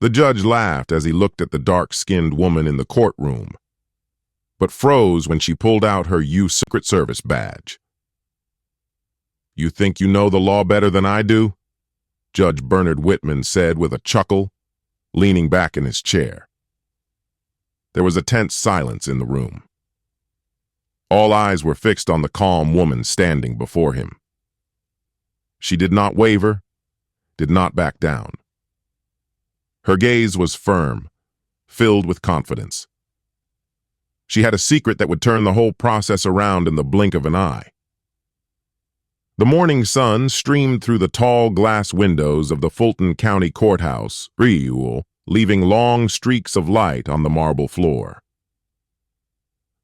The judge laughed as he looked at the dark-skinned woman in the courtroom, but froze when she pulled out her U.S. Secret Service badge. "You think you know the law better than I do?" Judge Bernard Whitman said with a chuckle, leaning back in his chair. There was a tense silence in the room. All eyes were fixed on the calm woman standing before him. She did not waver, did not back down. Her gaze was firm, filled with confidence. She had a secret that would turn the whole process around in the blink of an eye. The morning sun streamed through the tall glass windows of the Fulton County Courthouse, leaving long streaks of light on the marble floor.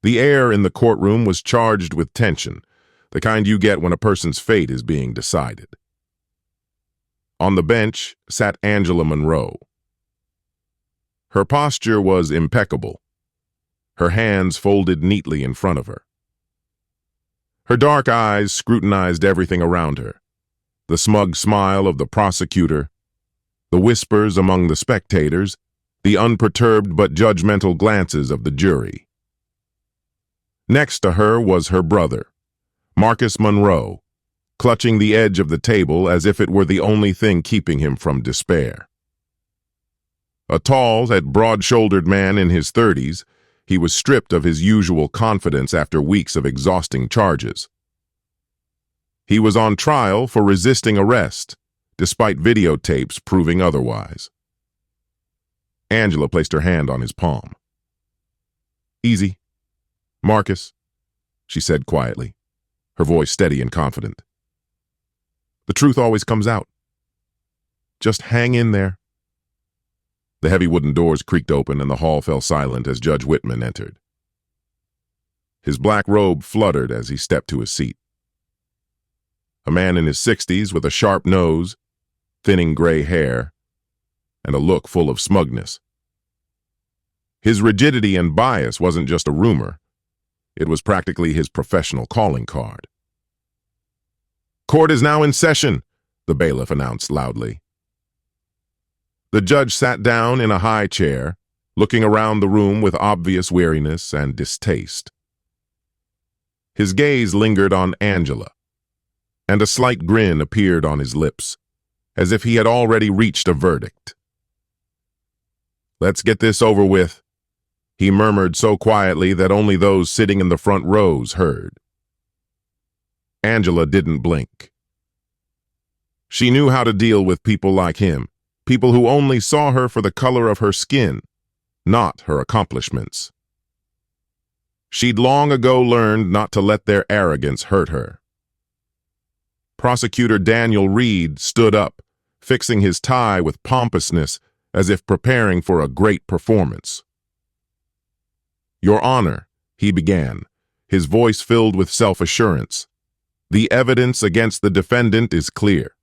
The air in the courtroom was charged with tension, the kind you get when a person's fate is being decided. On the bench sat Angela Monroe. Her posture was impeccable, her hands folded neatly in front of her. Her dark eyes scrutinized everything around her, the smug smile of the prosecutor, the whispers among the spectators, the unperturbed but judgmental glances of the jury. Next to her was her brother, Marcus Monroe, clutching the edge of the table as if it were the only thing keeping him from despair. A tall and broad-shouldered man in his 30s, he was stripped of his usual confidence after weeks of exhausting charges. He was on trial for resisting arrest, despite videotapes proving otherwise. Angela placed her hand on his palm. "Easy, Marcus," she said quietly, her voice steady and confident. "The truth always comes out. Just hang in there." The heavy wooden doors creaked open and the hall fell silent as Judge Whitman entered. His black robe fluttered as he stepped to his seat. A man in his 60s with a sharp nose, thinning gray hair, and a look full of smugness. His rigidity and bias wasn't just a rumor. It was practically his professional calling card. "Court is now in session," the bailiff announced loudly. The judge sat down in a high chair, looking around the room with obvious weariness and distaste. His gaze lingered on Angela, and a slight grin appeared on his lips, as if he had already reached a verdict. "Let's get this over with," he murmured so quietly that only those sitting in the front rows heard. Angela didn't blink. She knew how to deal with people like him, people who only saw her for the color of her skin, not her accomplishments. She'd long ago learned not to let their arrogance hurt her. Prosecutor Daniel Reed stood up, fixing his tie with pompousness as if preparing for a great performance. "Your Honor," he began, his voice filled with self-assurance, "the evidence against the defendant is clear.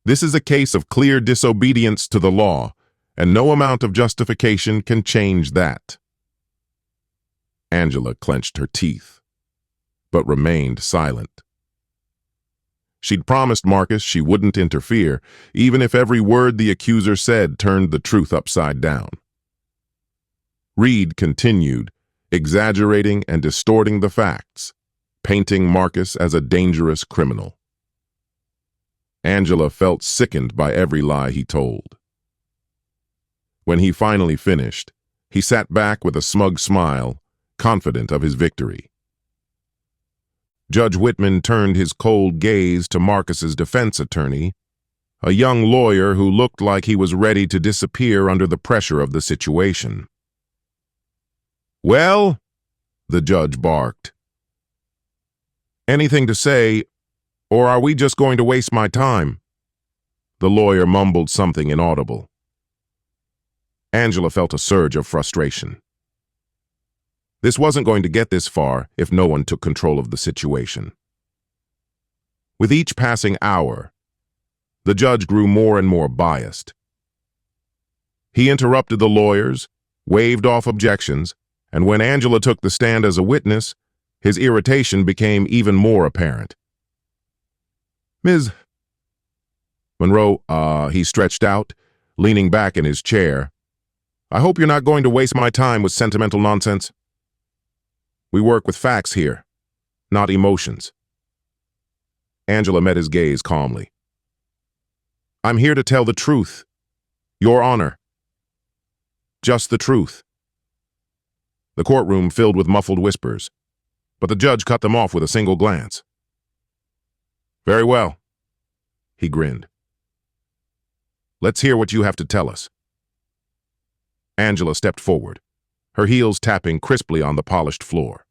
This is a case of clear disobedience to the law, and no amount of justification can change that." Angela clenched her teeth, but remained silent. She'd promised Marcus she wouldn't interfere, even if every word the accuser said turned the truth upside down. Reed continued, exaggerating and distorting the facts, painting Marcus as a dangerous criminal. Angela felt sickened by every lie he told. When he finally finished, he sat back with a smug smile, confident of his victory. Judge Whitman turned his cold gaze to Marcus's defense attorney, a young lawyer who looked like he was ready to disappear under the pressure of the situation. "Well?" the judge barked. "Anything to say, or are we just going to waste my time?" The lawyer mumbled something inaudible. Angela felt a surge of frustration. This wasn't going to get this far if no one took control of the situation. With each passing hour, the judge grew more and more biased. He interrupted the lawyers, waved off objections, and when Angela took the stand as a witness, his irritation became even more apparent. "Ms. Monroe," he stretched out, leaning back in his chair. "I hope you're not going to waste my time with sentimental nonsense. We work with facts here, not emotions." Angela met his gaze calmly. "I'm here to tell the truth, Your Honor. Just the truth." The courtroom filled with muffled whispers, but the judge cut them off with a single glance. "Very well," he grinned. "Let's hear what you have to tell us." Angela stepped forward, her heels tapping crisply on the polished floor.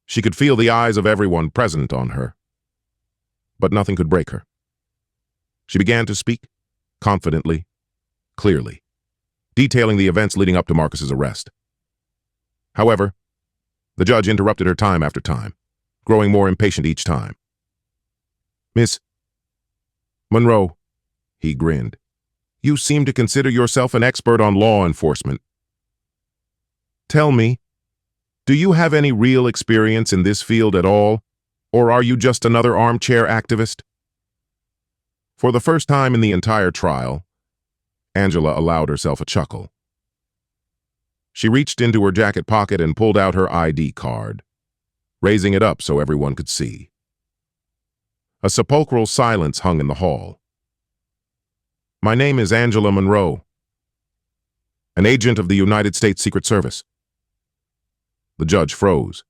She could feel the eyes of everyone present on her, but nothing could break her. She began to speak, confidently, clearly, detailing the events leading up to Marcus's arrest. However, the judge interrupted her time after time, growing more impatient each time. "Miss Monroe," he grinned, "you seem to consider yourself an expert on law enforcement. Tell me, do you have any real experience in this field at all, or are you just another armchair activist?" For the first time in the entire trial, Angela allowed herself a chuckle. She reached into her jacket pocket and pulled out her ID card, raising it up so everyone could see. A sepulchral silence hung in the hall. "My name is Angela Monroe, an agent of the United States Secret Service." The judge froze.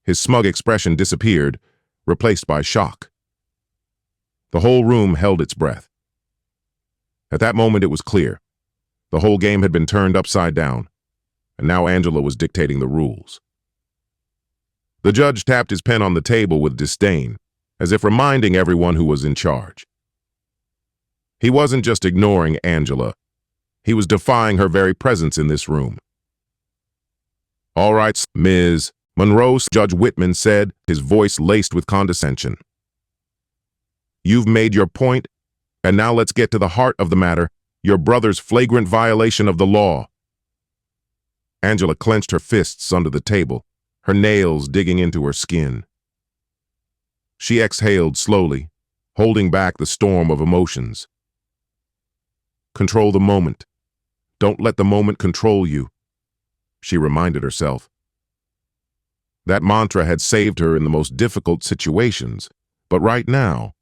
His smug expression disappeared, replaced by shock. The whole room held its breath. At that moment, it was clear. The whole game had been turned upside down, and now Angela was dictating the rules. The judge tapped his pen on the table with disdain, as if reminding everyone who was in charge. He wasn't just ignoring Angela. He was defying her very presence in this room. "All right, Ms. Monroe," Judge Whitman said, his voice laced with condescension. "You've made your point, and now let's get to the heart of the matter, your brother's flagrant violation of the law." Angela clenched her fists under the table, her nails digging into her skin. She exhaled slowly, holding back the storm of emotions. "Control the moment. Don't let the moment control you," she reminded herself. That mantra had saved her in the most difficult situations, but right now,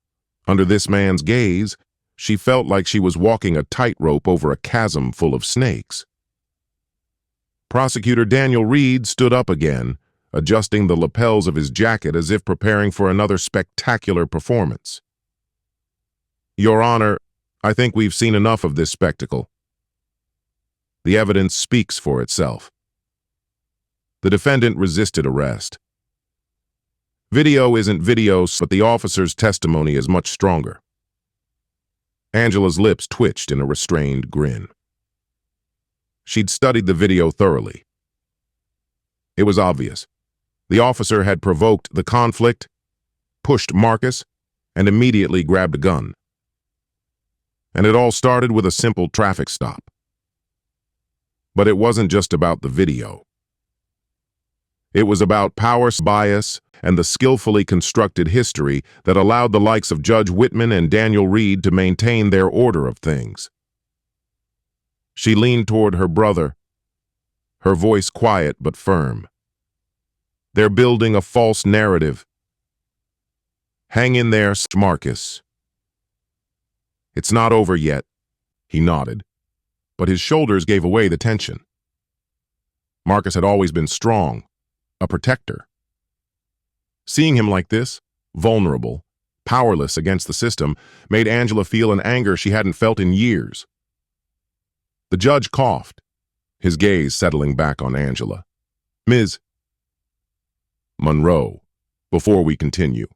under this man's gaze, she felt like she was walking a tightrope over a chasm full of snakes. Prosecutor Daniel Reed stood up again, adjusting the lapels of his jacket as if preparing for another spectacular performance. "Your Honor, I think we've seen enough of this spectacle. The evidence speaks for itself." The defendant resisted arrest. Video isn't video, but the officer's testimony is much stronger. Angela's lips twitched in a restrained grin. She'd studied the video thoroughly. It was obvious. The officer had provoked the conflict, pushed Marcus, and immediately grabbed a gun. And it all started with a simple traffic stop. But it wasn't just about the video. It was about power bias and the skillfully constructed history that allowed the likes of Judge Whitman and Daniel Reed to maintain their order of things. She leaned toward her brother, her voice quiet but firm. "They're building a false narrative. Hang in there, Marcus. It's not over yet." He nodded, but his shoulders gave away the tension. Marcus had always been strong, a protector. Seeing him like this, vulnerable, powerless against the system, made Angela feel an anger she hadn't felt in years. The judge coughed, his gaze settling back on Angela. "Ms. Monroe, before we continue,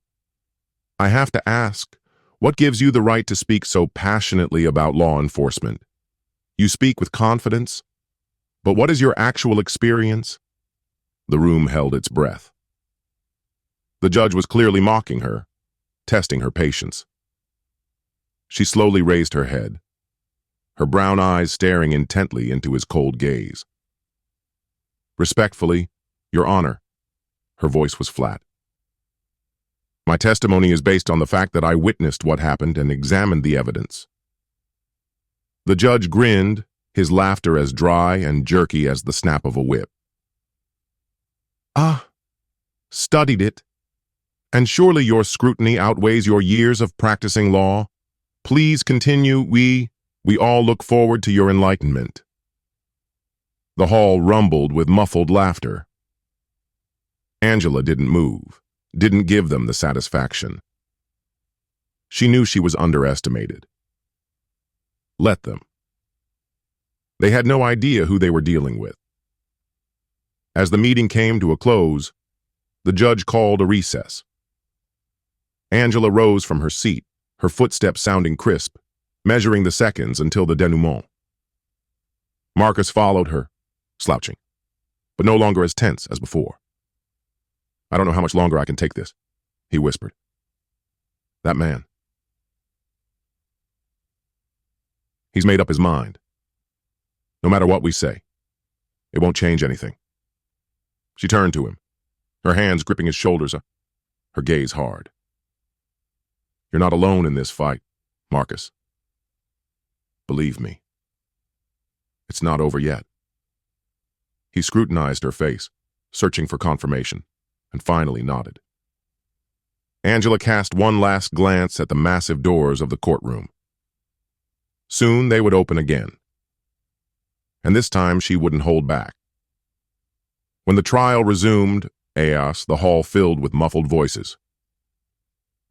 I have to ask, what gives you the right to speak so passionately about law enforcement? You speak with confidence, but what is your actual experience?" The room held its breath. The judge was clearly mocking her, testing her patience. She slowly raised her head, her brown eyes staring intently into his cold gaze. "Respectfully, Your Honor," her voice was flat. "My testimony is based on the fact that I witnessed what happened and examined the evidence. The judge grinned, his laughter as dry and jerky as the snap of a whip. "Ah, studied it. And surely your scrutiny outweighs your years of practicing law. Please continue. We all look forward to your enlightenment." The hall rumbled with muffled laughter. Angela didn't move, didn't give them the satisfaction. She knew she was underestimated. Let them. They had no idea who they were dealing with. As the meeting came to a close, the judge called a recess. Angela rose from her seat, her footsteps sounding crisp, measuring the seconds until the denouement. Marcus followed her, slouching, but no longer as tense as before. "I don't know how much longer I can take this," he whispered. "That man. He's made up his mind. No matter what we say, it won't change anything." She turned to him, her hands gripping his shoulders, her gaze hard. "You're not alone in this fight, Marcus. Believe me, it's not over yet." He scrutinized her face, searching for confirmation, and finally nodded. Angela cast one last glance at the massive doors of the courtroom. Soon they would open again. And this time she wouldn't hold back. When the trial resumed, the hall filled with muffled voices.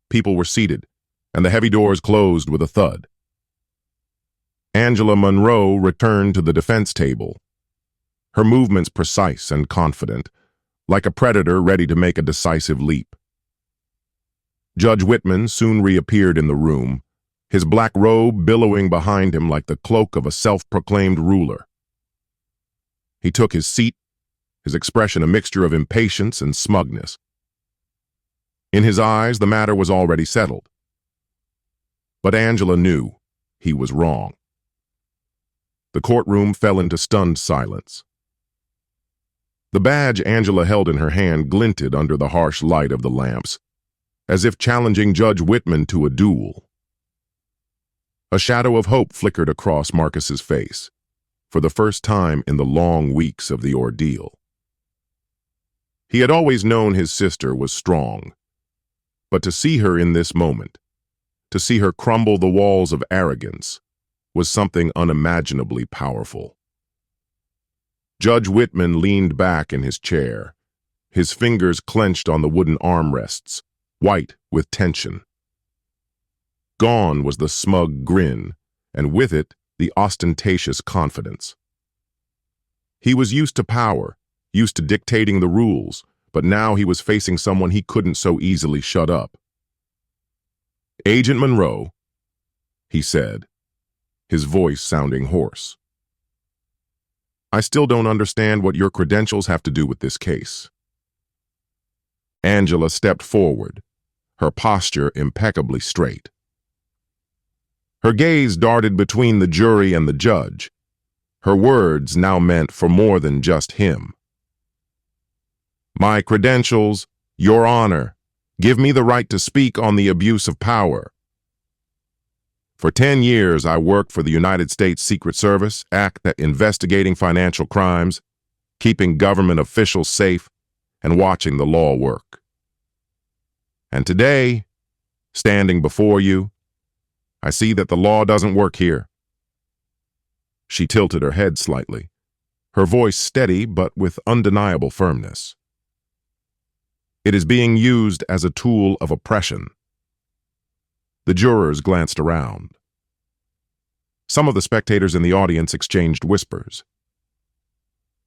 People were seated, and the heavy doors closed with a thud. Angela Monroe returned to the defense table, her movements precise and confident, like a predator ready to make a decisive leap. Judge Whitman soon reappeared in the room, his black robe billowing behind him like the cloak of a self-proclaimed ruler. He took his seat, his expression a mixture of impatience and smugness. In his eyes, the matter was already settled. But Angela knew he was wrong. The courtroom fell into stunned silence. The badge Angela held in her hand glinted under the harsh light of the lamps, as if challenging Judge Whitman to a duel. A shadow of hope flickered across Marcus's face, for the first time in the long weeks of the ordeal. He had always known his sister was strong, but to see her in this moment, to see her crumble the walls of arrogance, was something unimaginably powerful. Judge Whitman leaned back in his chair, his fingers clenched on the wooden armrests, white with tension. Gone was the smug grin, and with it, the ostentatious confidence. He was used to power, used to dictating the rules, but now he was facing someone he couldn't so easily shut up. "Agent Monroe," he said, his voice sounding hoarse. "I still don't understand what your credentials have to do with this case." Angela stepped forward, her posture impeccably straight. Her gaze darted between the jury and the judge. Her words now meant for more than just him. "My credentials, Your Honor, give me the right to speak on the abuse of power. For 10 years, I worked for the United States Secret Service, act at investigating financial crimes, keeping government officials safe, and watching the law work. And today, standing before you, I see that the law doesn't work here." She tilted her head slightly, her voice steady but with undeniable firmness. "It is being used as a tool of oppression." The jurors glanced around. Some of the spectators in the audience exchanged whispers.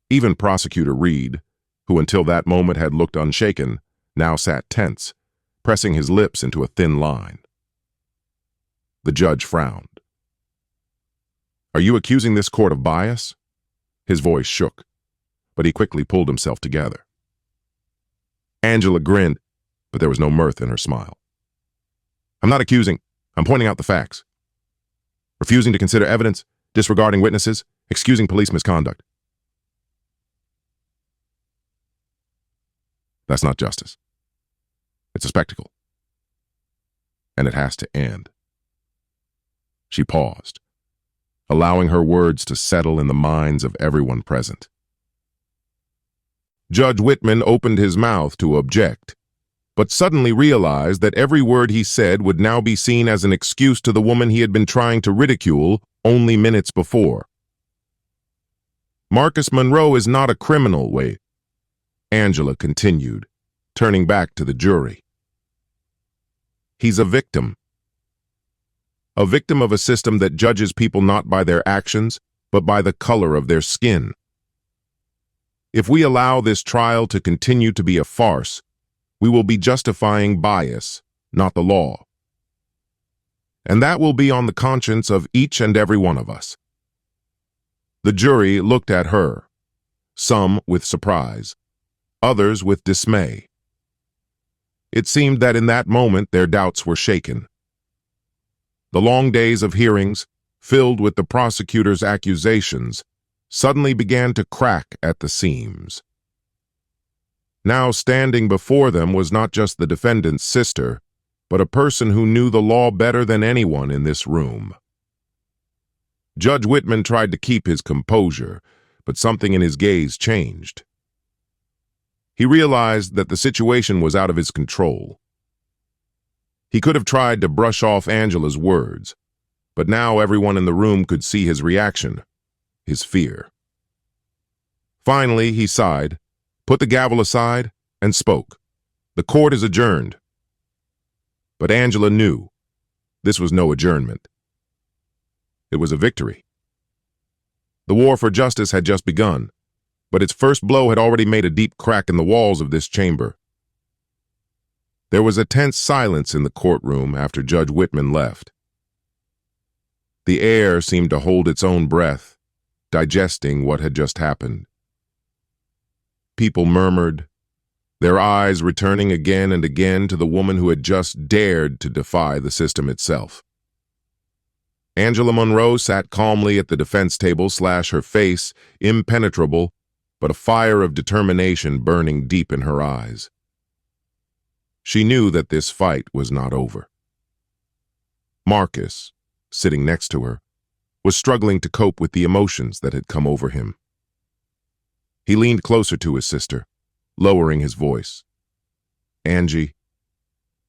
Even Prosecutor Reed, who until that moment had looked unshaken, now sat tense, pressing his lips into a thin line. The judge frowned. "Are you accusing this court of bias?" His voice shook, but he quickly pulled himself together. Angela grinned, but there was no mirth in her smile. "I'm not accusing, I'm pointing out the facts. Refusing to consider evidence, disregarding witnesses, excusing police misconduct. That's not justice. It's a spectacle. And it has to end." She paused, allowing her words to settle in the minds of everyone present. Judge Whitman opened his mouth to object, but suddenly realized that every word he said would now be seen as an excuse to the woman he had been trying to ridicule only minutes before. Marcus Monroe is not a criminal, wait, Angela continued, turning back to the jury. He's a victim. A victim of a system that judges people not by their actions, but by the color of their skin. If we allow this trial to continue to be a farce, we will be justifying bias, not the law. And that will be on the conscience of each and every one of us. The jury looked at her, some with surprise, others with dismay. It seemed that in that moment their doubts were shaken. The long days of hearings, filled with the prosecutor's accusations, suddenly began to crack at the seams. Now standing before them was not just the defendant's sister, but a person who knew the law better than anyone in this room. Judge Whitman tried to keep his composure, but something in his gaze changed. He realized that the situation was out of his control. He could have tried to brush off Angela's words, but now everyone in the room could see his reaction, his fear. Finally, he sighed, put the gavel aside, and spoke. "The court is adjourned." But Angela knew this was no adjournment. It was a victory. The war for justice had just begun, but its first blow had already made a deep crack in the walls of this chamber. There was a tense silence in the courtroom after Judge Whitman left. The air seemed to hold its own breath, digesting what had just happened. People murmured, their eyes returning again and again to the woman who had just dared to defy the system itself. Angela Monroe sat calmly at the defense table, her face impenetrable, but a fire of determination burning deep in her eyes. She knew that this fight was not over. Marcus, sitting next to her, was struggling to cope with the emotions that had come over him. He leaned closer to his sister, lowering his voice. "Angie,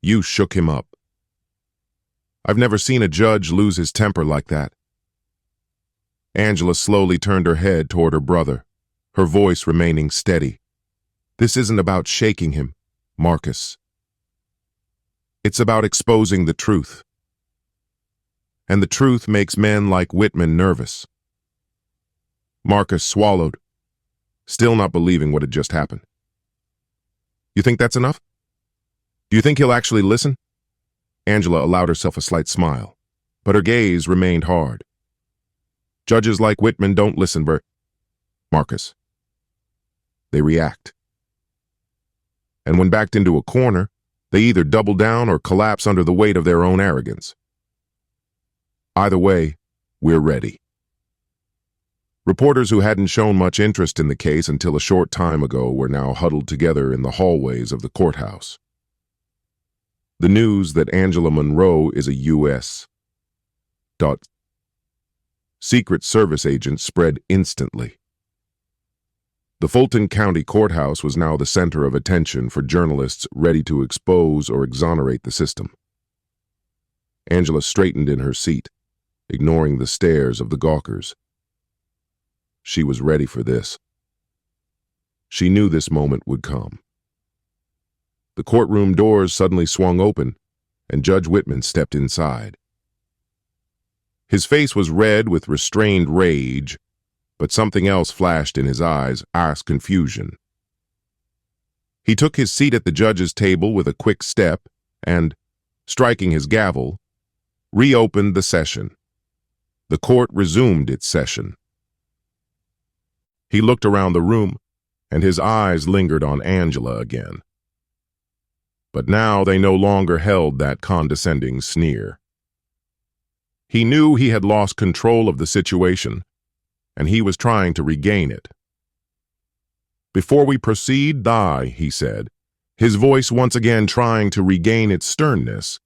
you shook him up. I've never seen a judge lose his temper like that." Angela slowly turned her head toward her brother, her voice remaining steady. "This isn't about shaking him, Marcus. It's about exposing the truth. And the truth makes men like Whitman nervous." Marcus swallowed, still not believing what had just happened. "You think that's enough? Do you think he'll actually listen?" Angela allowed herself a slight smile, but her gaze remained hard. "Judges like Whitman don't listen, Marcus. They react. And when backed into a corner, they either double down or collapse under the weight of their own arrogance. Either way, we're ready." Reporters who hadn't shown much interest in the case until a short time ago were now huddled together in the hallways of the courthouse. The news that Angela Monroe is a U.S. Secret Service agent spread instantly. The Fulton County Courthouse was now the center of attention for journalists ready to expose or exonerate the system. Angela straightened in her seat, ignoring the stares of the gawkers. She was ready for this. She knew this moment would come. The courtroom doors suddenly swung open, and Judge Whitman stepped inside. His face was red with restrained rage, but something else flashed in his eyes, confusion. He took his seat at the judge's table with a quick step and, striking his gavel, reopened the session. The court resumed its session. He looked around the room, and his eyes lingered on Angela again. But now they no longer held that condescending sneer. He knew he had lost control of the situation, and he was trying to regain it. "Before we proceed, he said, his voice once again trying to regain its sternness,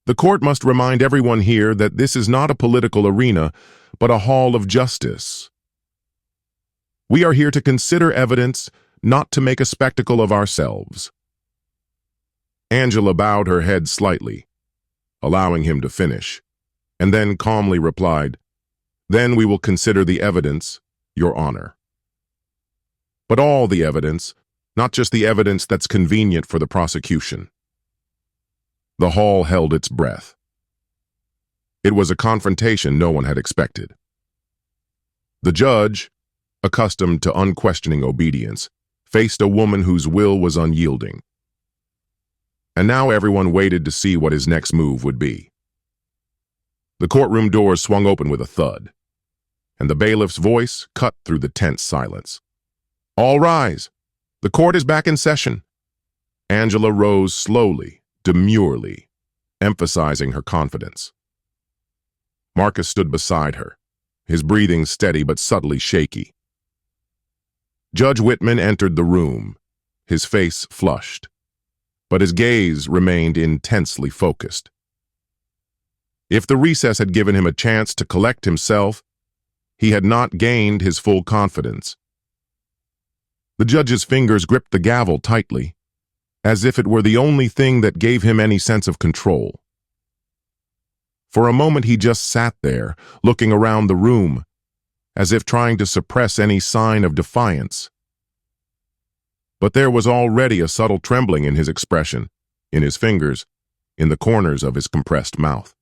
"the court must remind everyone here that this is not a political arena, but a hall of justice. We are here to consider evidence, not to make a spectacle of ourselves. Angela bowed her head slightly, allowing him to finish, and then calmly replied, "Then we will consider the evidence, Your Honor. But all the evidence, not just the evidence that's convenient for the prosecution." The hall held its breath. It was a confrontation no one had expected. The judge, accustomed to unquestioning obedience, faced a woman whose will was unyielding. And now everyone waited to see what his next move would be. The courtroom doors swung open with a thud, and the bailiff's voice cut through the tense silence. "All rise. The court is back in session." Angela rose slowly, demurely, emphasizing her confidence. Marcus stood beside her, his breathing steady but subtly shaky. Judge Whitman entered the room, his face flushed, but his gaze remained intensely focused. If the recess had given him a chance to collect himself, he had not gained his full confidence. The judge's fingers gripped the gavel tightly, as if it were the only thing that gave him any sense of control. For a moment he just sat there, looking around the room, as if trying to suppress any sign of defiance. But there was already a subtle trembling in his expression, in his fingers, in the corners of his compressed mouth.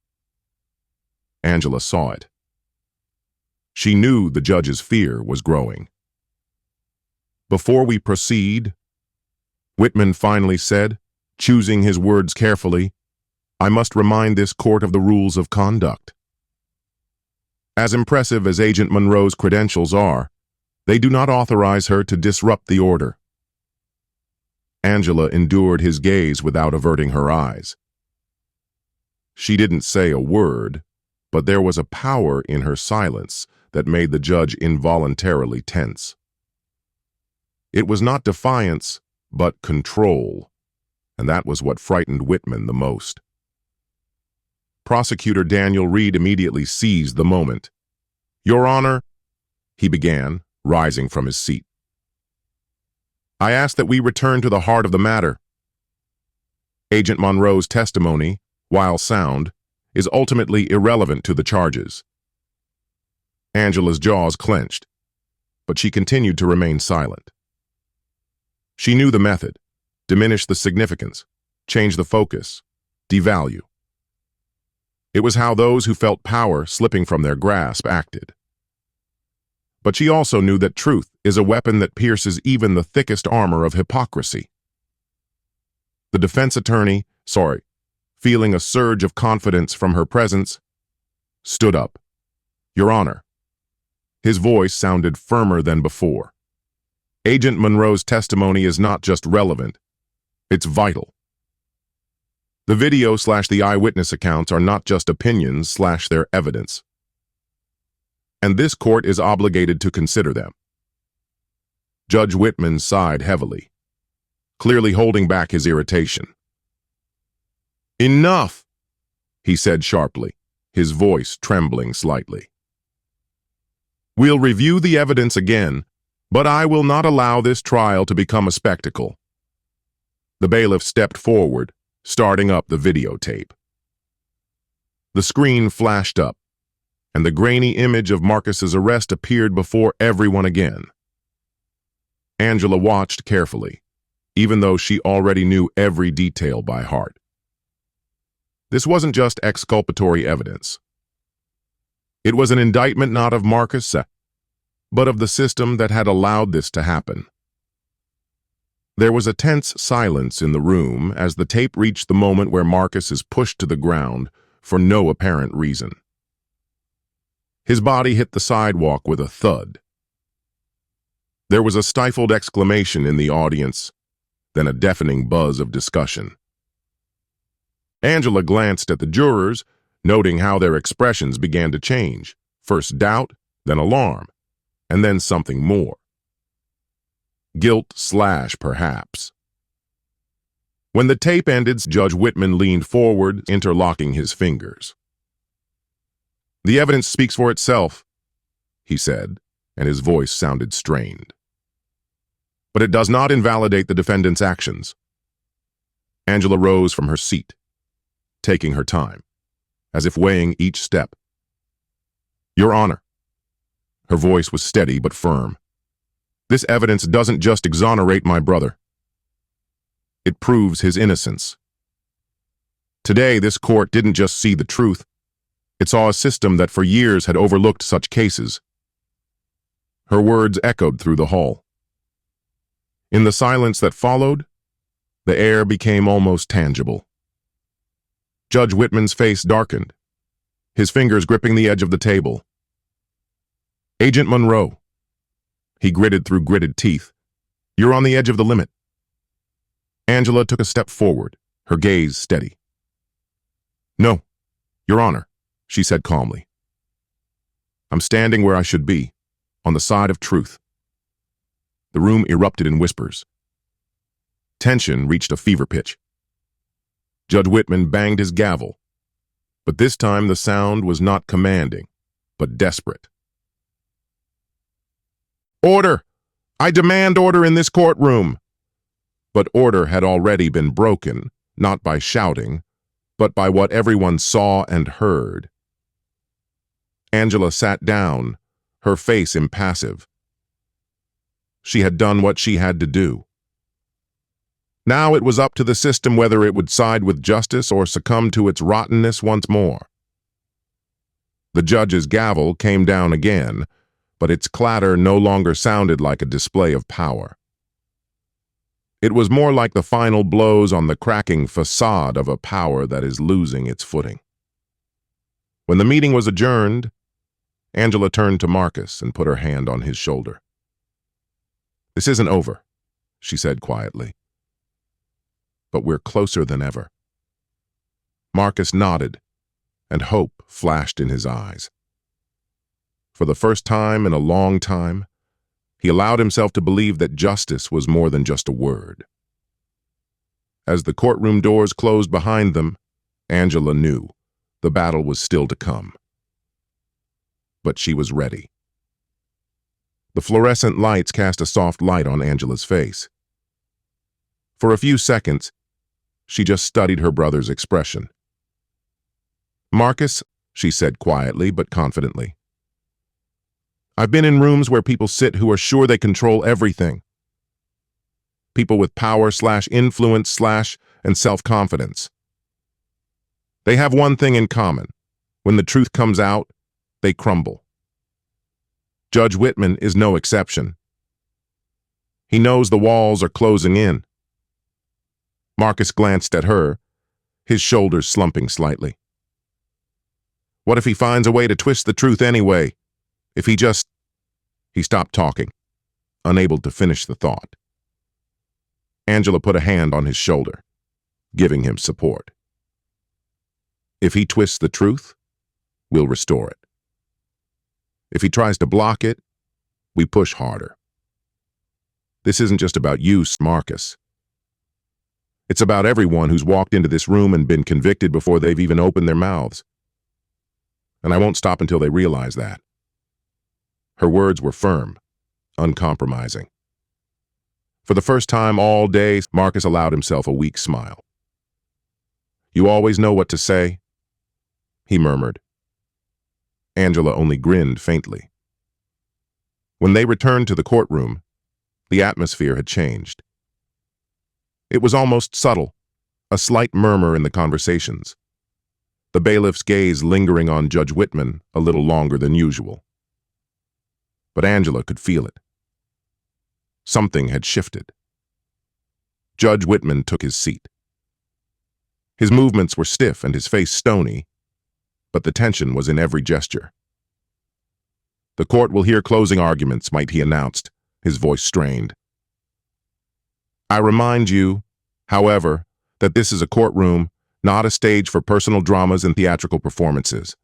Angela saw it. She knew the judge's fear was growing. "Before we proceed," Whitman finally said, choosing his words carefully, "I must remind this court of the rules of conduct." As impressive as Agent Monroe's credentials are, they do not authorize her to disrupt the order. Angela endured his gaze without averting her eyes. She didn't say a word, but there was a power in her silence that made the judge involuntarily tense. It was not defiance, but control, and that was what frightened Whitman the most. Prosecutor Daniel Reed immediately seized the moment. "Your Honor," he began, rising from his seat, "I ask that we return to the heart of the matter. Agent Monroe's testimony, while sound, is ultimately irrelevant to the charges." Angela's jaws clenched, but she continued to remain silent. She knew the method: diminish the significance, change the focus, devalue. It was how those who felt power slipping from their grasp acted. But she also knew that truth is a weapon that pierces even the thickest armor of hypocrisy. The defense attorney, feeling a surge of confidence from her presence, stood up. "Your Honor." His voice sounded firmer than before. "Agent Monroe's testimony is not just relevant, it's vital. The video/the eyewitness accounts are not just opinions/their evidence. And this court is obligated to consider them." Judge Whitman sighed heavily, clearly holding back his irritation. "Enough," he said sharply, his voice trembling slightly. "We'll review the evidence again, but I will not allow this trial to become a spectacle." The bailiff stepped forward, starting up the videotape. The screen flashed up, and the grainy image of Marcus's arrest appeared before everyone again. Angela watched carefully, even though she already knew every detail by heart. This wasn't just exculpatory evidence. It was an indictment not of Marcus, but of the system that had allowed this to happen. There was a tense silence in the room as the tape reached the moment where Marcus is pushed to the ground for no apparent reason. His body hit the sidewalk with a thud. There was a stifled exclamation in the audience, then a deafening buzz of discussion. Angela glanced at the jurors, noting how their expressions began to change, first doubt, then alarm, and then something more. Guilt/perhaps. When the tape ended, Judge Whitman leaned forward, interlocking his fingers. The evidence speaks for itself, he said, and his voice sounded strained. But it does not invalidate the defendant's actions. Angela rose from her seat, taking her time, as if weighing each step. Your Honor. Her voice was steady but firm. This evidence doesn't just exonerate my brother. It proves his innocence. Today, this court didn't just see the truth. It saw a system that for years had overlooked such cases. Her words echoed through the hall. In the silence that followed, the air became almost tangible. Judge Whitman's face darkened, his fingers gripping the edge of the table. Agent Monroe. He gritted through gritted teeth. You're on the edge of the limit. Angela took a step forward, her gaze steady. No, Your Honor, she said calmly. I'm standing where I should be, on the side of truth. The room erupted in whispers. Tension reached a fever pitch. Judge Whitman banged his gavel, but this time the sound was not commanding, but desperate. Order! I demand order in this courtroom! But order had already been broken, not by shouting, but by what everyone saw and heard. Angela sat down, her face impassive. She had done what she had to do. Now it was up to the system whether it would side with justice or succumb to its rottenness once more. The judge's gavel came down again, but its clatter no longer sounded like a display of power. It was more like the final blows on the cracking facade of a power that is losing its footing. When the meeting was adjourned, Angela turned to Marcus and put her hand on his shoulder. This isn't over, she said quietly. But we're closer than ever. Marcus nodded, and hope flashed in his eyes. For the first time in a long time, he allowed himself to believe that justice was more than just a word. As the courtroom doors closed behind them, Angela knew the battle was still to come. But she was ready. The fluorescent lights cast a soft light on Angela's face. For a few seconds, she just studied her brother's expression. Marcus, she said quietly but confidently, I've been in rooms where people sit who are sure they control everything. People with power/influence/ and self-confidence. They have one thing in common. When the truth comes out, they crumble. Judge Whitman is no exception. He knows the walls are closing in. Marcus glanced at her, his shoulders slumping slightly. What if he finds a way to twist the truth anyway? If he just... He stopped talking, unable to finish the thought. Angela put a hand on his shoulder, giving him support. If he twists the truth, we'll restore it. If he tries to block it, we push harder. This isn't just about you, Marcus. It's about everyone who's walked into this room and been convicted before they've even opened their mouths. And I won't stop until they realize that. Her words were firm, uncompromising. For the first time all day, Marcus allowed himself a weak smile. You always know what to say, he murmured. Angela only grinned faintly. When they returned to the courtroom, the atmosphere had changed. It was almost subtle, a slight murmur in the conversations. The bailiff's gaze lingering on Judge Whitman a little longer than usual. But Angela could feel it. Something had shifted. Judge Whitman took his seat. His movements were stiff and his face stony, but the tension was in every gesture. The court will hear closing arguments, might he announced, his voice strained. I remind you, however, that this is a courtroom, not a stage for personal dramas and theatrical performances.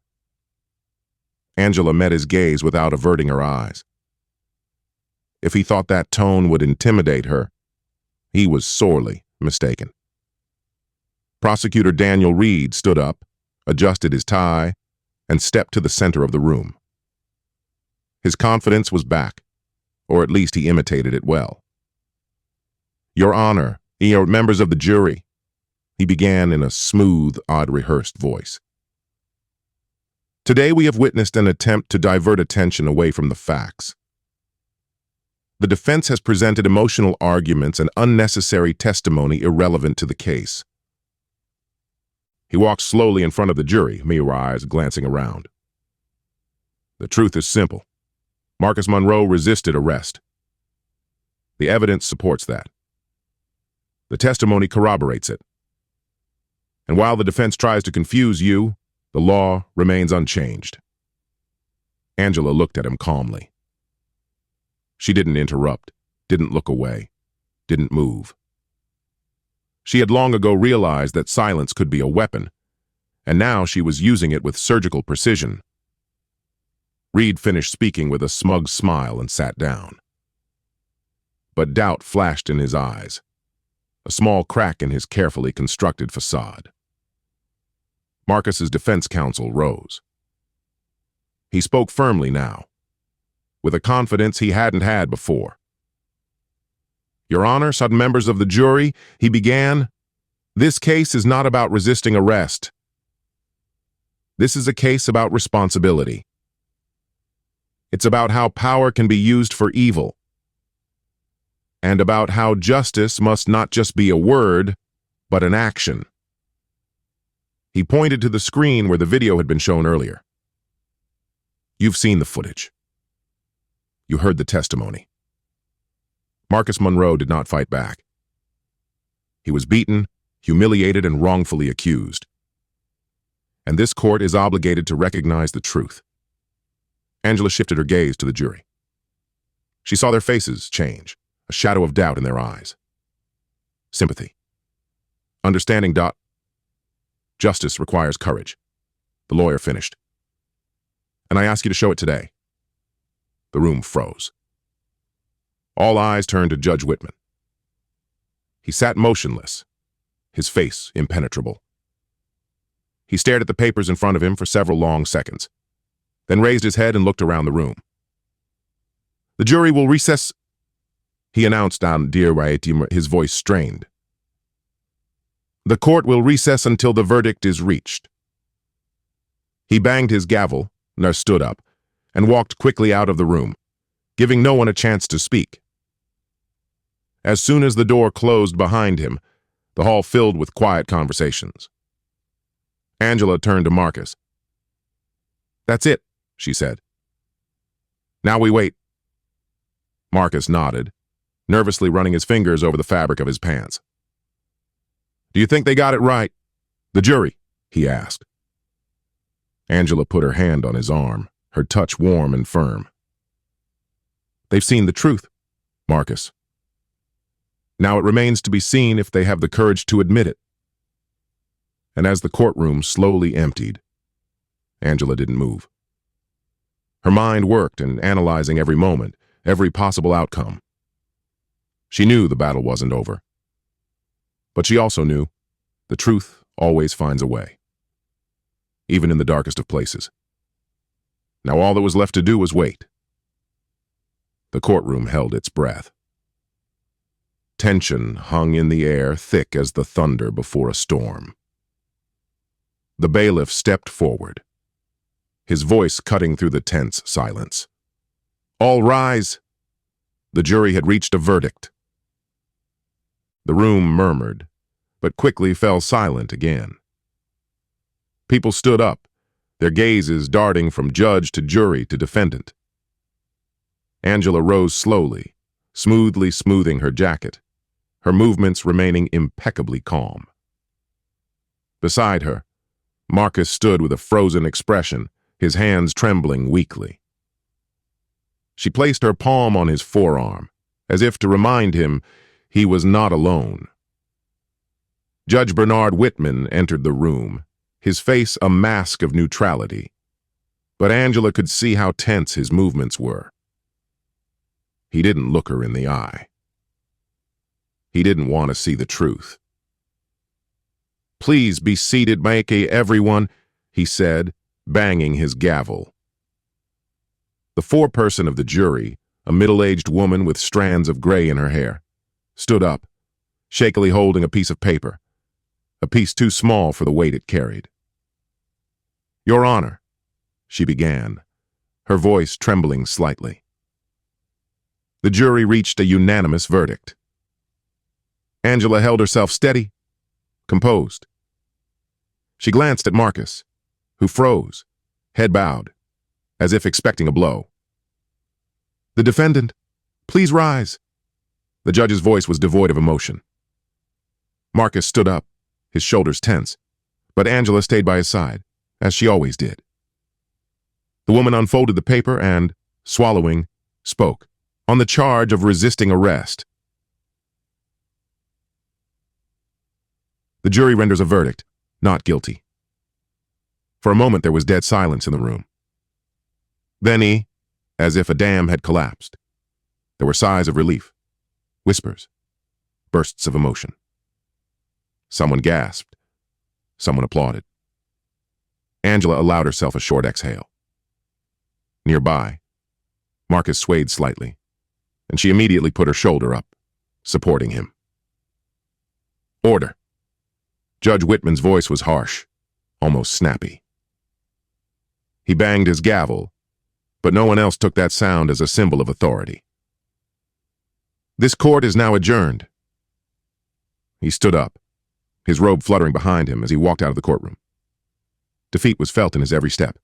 Angela met his gaze without averting her eyes. If he thought that tone would intimidate her, he was sorely mistaken. Prosecutor Daniel Reed stood up, adjusted his tie, and stepped to the center of the room. His confidence was back, or at least he imitated it well. "Your Honor, your members of the jury," he began in a smooth, odd-rehearsed voice. "Today we have witnessed an attempt to divert attention away from the facts. The defense has presented emotional arguments and unnecessary testimony irrelevant to the case." He walked slowly in front of the jury, mere eyes glancing around. "The truth is simple. Marcus Monroe resisted arrest. The evidence supports that. The testimony corroborates it. And while the defense tries to confuse you, the law remains unchanged." Angela looked at him calmly. She didn't interrupt, didn't look away, didn't move. She had long ago realized that silence could be a weapon, and now she was using it with surgical precision. Reed finished speaking with a smug smile and sat down. But doubt flashed in his eyes, a small crack in his carefully constructed facade. Marcus's defense counsel rose. He spoke firmly now, with a confidence he hadn't had before. "Your Honor, sudden members of the jury," he began, "this case is not about resisting arrest. This is a case about responsibility. It's about how power can be used for evil, and about how justice must not just be a word, but an action." He pointed to the screen where the video had been shown earlier. "You've seen the footage. You heard the testimony." Marcus Monroe did not fight back. He was beaten, humiliated, and wrongfully accused. And this court is obligated to recognize the truth. Angela shifted her gaze to the jury. She saw their faces change, a shadow of doubt in their eyes. Sympathy. Understanding. Justice requires courage. The lawyer finished. "And I ask you to show it today." The room froze. All eyes turned to Judge Whitman. He sat motionless, his face impenetrable. He stared at the papers in front of him for several long seconds, then raised his head and looked around the room. "The jury will recess," he announced on his voice strained. "The court will recess until the verdict is reached." He banged his gavel, then stood up, and walked quickly out of the room, giving no one a chance to speak. As soon as the door closed behind him, the hall filled with quiet conversations. Angela turned to Marcus. "That's it," she said. "Now we wait." Marcus nodded, nervously running his fingers over the fabric of his pants. "Do you think they got it right? The jury?" he asked. Angela put her hand on his arm, her touch warm and firm. "They've seen the truth, Marcus. Now it remains to be seen if they have the courage to admit it." And as the courtroom slowly emptied, Angela didn't move. Her mind worked in analyzing every moment, every possible outcome. She knew the battle wasn't over. But she also knew the truth always finds a way, even in the darkest of places. Now all that was left to do was wait. The courtroom held its breath. Tension hung in the air, thick as the thunder before a storm. The bailiff stepped forward, his voice cutting through the tense silence. "All rise." The jury had reached a verdict. The room murmured, but quickly fell silent again. People stood up, their gazes darting from judge to jury to defendant. Angela rose slowly, smoothly smoothing her jacket, her movements remaining impeccably calm. Beside her, Marcus stood with a frozen expression, his hands trembling weakly. She placed her palm on his forearm, as if to remind him he was not alone. Judge Bernard Whitman entered the room, his face a mask of neutrality, but Angela could see how tense his movements were. He didn't look her in the eye. He didn't want to see the truth. "Please be seated, everyone," he said, banging his gavel. The foreperson of the jury, a middle-aged woman with strands of gray in her hair, stood up, shakily holding a piece of paper, a piece too small for the weight it carried. "Your Honor," she began, her voice trembling slightly. The jury reached a unanimous verdict. Angela held herself steady, composed. She glanced at Marcus, who froze, head bowed, as if expecting a blow. "The defendant, please rise." The judge's voice was devoid of emotion. Marcus stood up, his shoulders tense, but Angela stayed by his side, as she always did. The woman unfolded the paper and, swallowing, spoke, on the charge of resisting arrest. The jury renders a verdict, not guilty. For a moment there was dead silence in the room. Then, as if a dam had collapsed, there were sighs of relief, whispers, bursts of emotion. Someone gasped. Someone applauded. Angela allowed herself a short exhale. Nearby, Marcus swayed slightly, and she immediately put her shoulder up, supporting him. "Order." Judge Whitman's voice was harsh, almost snappy. He banged his gavel, but no one else took that sound as a symbol of authority. "This court is now adjourned." He stood up, his robe fluttering behind him as he walked out of the courtroom. Defeat was felt in his every step.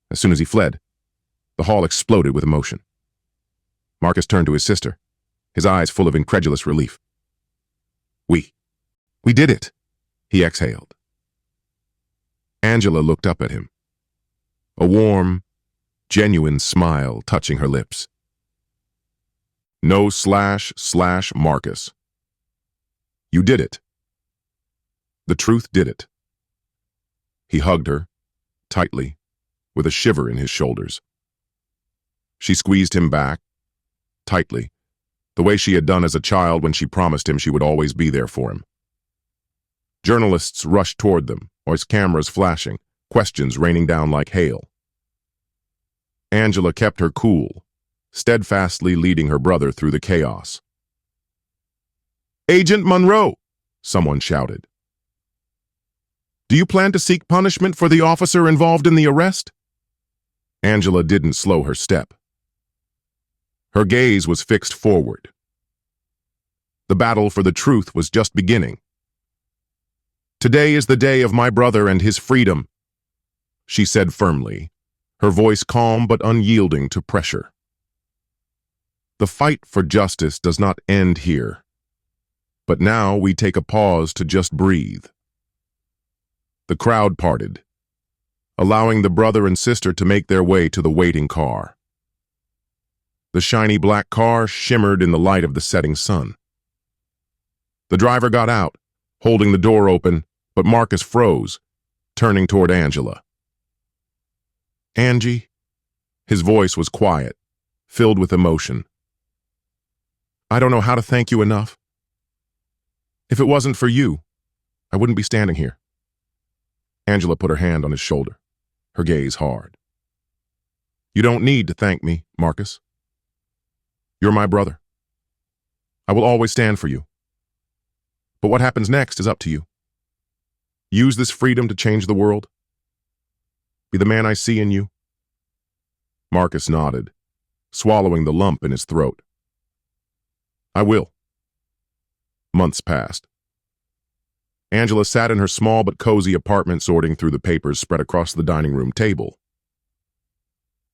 As soon as he fled, the hall exploded with emotion. Marcus turned to his sister, his eyes full of incredulous relief. We did it," he exhaled. Angela looked up at him, a warm, genuine smile touching her lips. "No / Marcus. You did it. The truth did it." He hugged her, tightly, with a shiver in his shoulders. She squeezed him back, tightly, the way she had done as a child when she promised him she would always be there for him. Journalists rushed toward them, with cameras flashing, questions raining down like hail. Angela kept her cool, steadfastly leading her brother through the chaos. "Agent Monroe," someone shouted. "Do you plan to seek punishment for the officer involved in the arrest?" Angela didn't slow her step. Her gaze was fixed forward. The battle for the truth was just beginning. "Today is the day of my brother and his freedom," she said firmly, her voice calm but unyielding to pressure. "The fight for justice does not end here, but now we take a pause to just breathe." The crowd parted, allowing the brother and sister to make their way to the waiting car. The shiny black car shimmered in the light of the setting sun. The driver got out, holding the door open, but Marcus froze, turning toward Angela. "Angie?" His voice was quiet, filled with emotion. "I don't know how to thank you enough. If it wasn't for you, I wouldn't be standing here." Angela put her hand on his shoulder, her gaze hard. "You don't need to thank me, Marcus. You're my brother. I will always stand for you. But what happens next is up to you. Use this freedom to change the world. Be the man I see in you." Marcus nodded, swallowing the lump in his throat. "I will." Months passed. Angela sat in her small but cozy apartment sorting through the papers spread across the dining room table.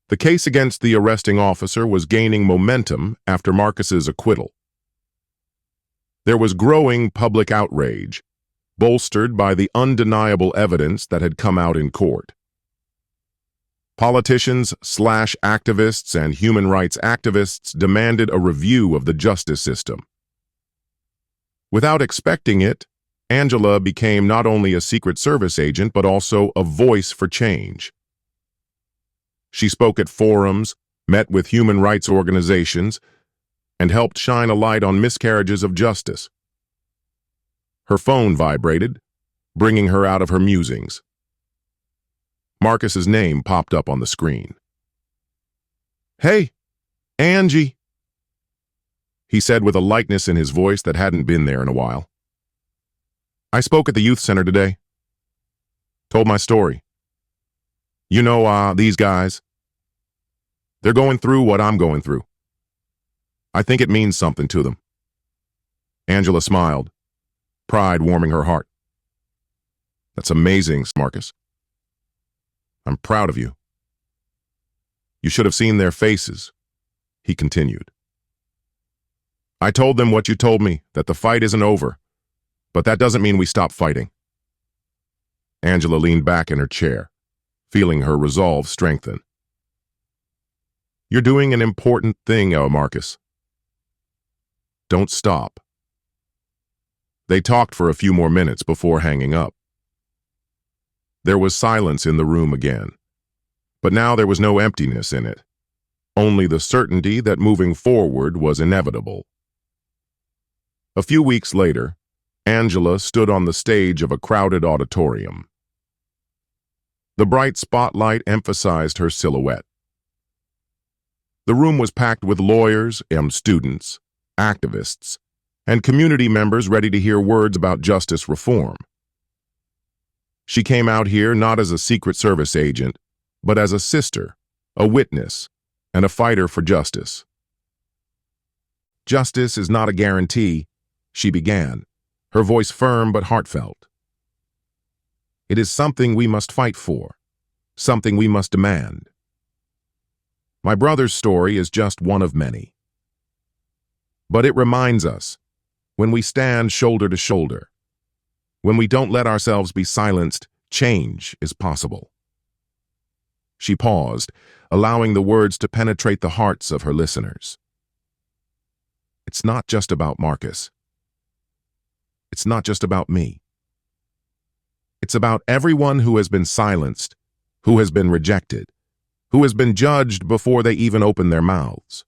The case against the arresting officer was gaining momentum after Marcus's acquittal. There was growing public outrage, bolstered by the undeniable evidence that had come out in court. Politicians / activists and human rights activists demanded a review of the justice system. Without expecting it, Angela became not only a Secret Service agent but also a voice for change. She spoke at forums, met with human rights organizations, and helped shine a light on miscarriages of justice. Her phone vibrated, bringing her out of her musings. Marcus's name popped up on the screen. "Hey, Angie," he said with a lightness in his voice that hadn't been there in a while. "I spoke at the youth center today. Told my story. You know, these guys. They're going through what I'm going through. I think it means something to them." Angela smiled, pride warming her heart. "That's amazing, Marcus. I'm proud of you." "You should have seen their faces," he continued. "I told them what you told me, that the fight isn't over, but that doesn't mean we stop fighting." Angela leaned back in her chair, feeling her resolve strengthen. "You're doing an important thing, Marcus. Don't stop." They talked for a few more minutes before hanging up. There was silence in the room again, but now there was no emptiness in it, only the certainty that moving forward was inevitable. A few weeks later, Angela stood on the stage of a crowded auditorium. The bright spotlight emphasized her silhouette. The room was packed with lawyers and students, activists, and community members ready to hear words about justice reform. She came out here not as a Secret Service agent, but as a sister, a witness, and a fighter for justice. "Justice is not a guarantee," she began, her voice firm but heartfelt. "It is something we must fight for, something we must demand. My brother's story is just one of many. But it reminds us, when we stand shoulder to shoulder, when we don't let ourselves be silenced, change is possible." She paused, allowing the words to penetrate the hearts of her listeners. "It's not just about Marcus. It's not just about me. It's about everyone who has been silenced, who has been rejected, who has been judged before they even open their mouths.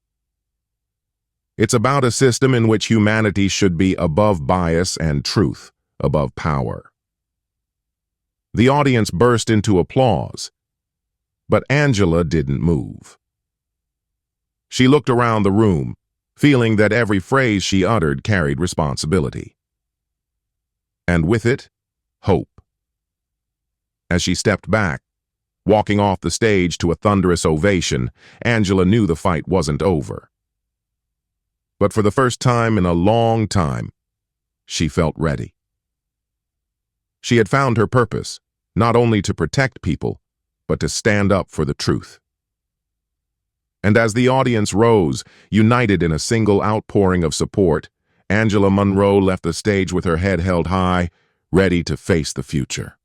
It's about a system in which humanity should be above bias and truth, above power." The audience burst into applause, but Angela didn't move. She looked around the room, feeling that every phrase she uttered carried responsibility. And with it, hope. As she stepped back, walking off the stage to a thunderous ovation, Angela knew the fight wasn't over. But for the first time in a long time, she felt ready. She had found her purpose, not only to protect people, but to stand up for the truth. And as the audience rose, united in a single outpouring of support, Angela Monroe left the stage with her head held high, ready to face the future.